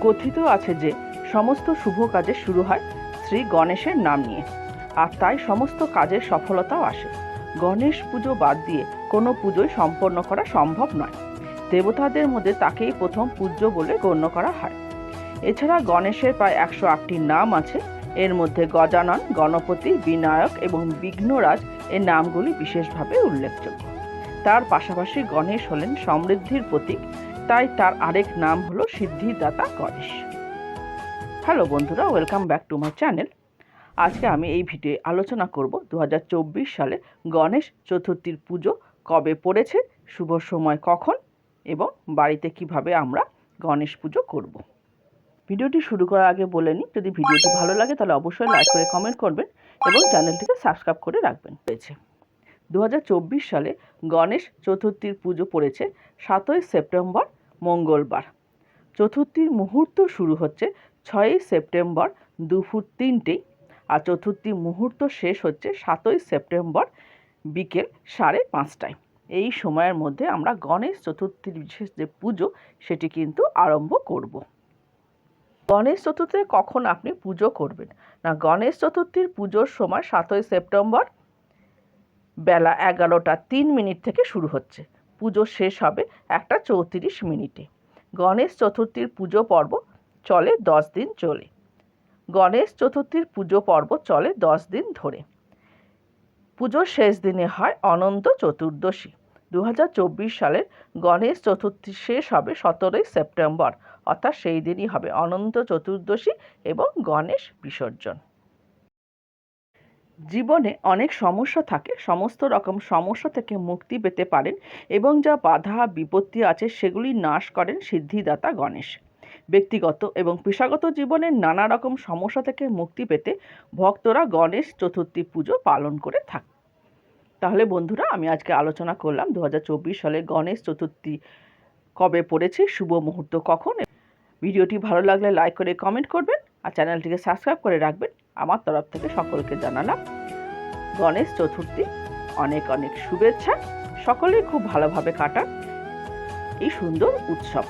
কথিত আছে যে সমস্ত শুভ কাজের শুরু হয় শ্রী গণেশের নাম নিয়ে, আর তাই সমস্ত কাজের সফলতাও আসে। গণেশ পুজো বাদ দিয়ে কোনো পুজোই সম্পন্ন করা সম্ভব নয়। দেবতাদের মধ্যে তাকেই প্রথম পূজ্য বলে গণ্য করা হয়। এছাড়া গণেশের প্রায় 108টি নাম আছে। এর মধ্যে গজানন, গণপতি, বিনায়ক এবং বিঘ্নরাজ এর নামগুলি বিশেষভাবে উল্লেখযোগ্য। তার পাশাপাশি গণেশ হলেন সমৃদ্ধির প্রতীক, তাই তার আরেক নাম হলো সিদ্ধিদাতা গণেশ। হ্যালো বন্ধুরা, welcome back to my channel. আজকে আমি এই ভিডিও আলোচনা করব 2024 সালে গণেশ চতুর্থীর পুজো কবে পড়েছে, শুভ সময় কখন এবং বাড়িতে কিভাবে আমরা গণেশ পুজো করব। ভিডিওটি শুরু করার আগে বলে নিই, যদি ভিডিওটি ভালো লাগে তাহলে অবশ্যই লাইক করে কমেন্ট করবেন এবং চ্যানেলটিকে সাবস্ক্রাইব করে রাখবেন। 2024 সালে গণেশ চতুর্থীর পুজো পড়েছে 7ই সেপ্টেম্বর মঙ্গলবার। চতুর্থীর মুহূর্ত শুরু হচ্ছে 6ই সেপ্টেম্বর দুপুর 3টেয়, আর চতুর্থী মুহূর্ত শেষ হচ্ছে 7ই সেপ্টেম্বর বিকেল 5:30টায়। এই সময়ের মধ্যে আমরা গণেশ চতুর্থীর বিশেষ যে পুজো সেটি কিন্তু আরম্ভ করব। গণেশ চতুর্থীতে কখন আপনি পুজো করবেন না, গণেশ চতুর্থীর পুজোর সময় 7ই সেপ্টেম্বর বেলা 11:03 থেকে শুরু হচ্ছে। পুজো শেষ হবে 1:34 গণেশ চতুর্থীর পুজো পর্ব চলে 10 দিন চলে। গণেশ চতুর্থীর পুজো পর্ব চলে 10 দিন ধরে। পুজোর শেষ দিনে হয় অনন্ত চতুর্দশী। 2024 সালের গণেশ চতুর্থী শেষ হবে 17ই সেপ্টেম্বর, অর্থাৎ সেই দিনই হবে অনন্ত চতুর্দশী এবং গণেশ বিসর্জন। জীবনে অনেক সমস্যা থাকে, সমস্ত রকম সমস্যা থেকে মুক্তি পেতে পারেন এবং যা বাধা বিপত্তি আছে সেগুলি নাশ করেন সিদ্ধিদাতা গণেশ। ব্যক্তিগত এবং পেশাগত জীবনের নানা রকম সমস্যা থেকে মুক্তি পেতে ভক্তরা গণেশ চতুর্থী পুজো পালন করে থাকে। তাহলে বন্ধুরা, আমি আজকে আলোচনা করলাম 2024 সালে গণেশ চতুর্থী কবে পড়েছে, শুভ মুহূর্ত কখন। ভিডিওটি ভালো লাগলে লাইক করে কমেন্ট করবেন আর চ্যানেলটিকে সাবস্ক্রাইব করে রাখবেন। আমার তরফ থেকে সকলকে জানালাম গণেশ চতুর্থী অনেক অনেক শুভেচ্ছা। সকলেই খুব ভালোভাবে কাটান এই সুন্দর উৎসব।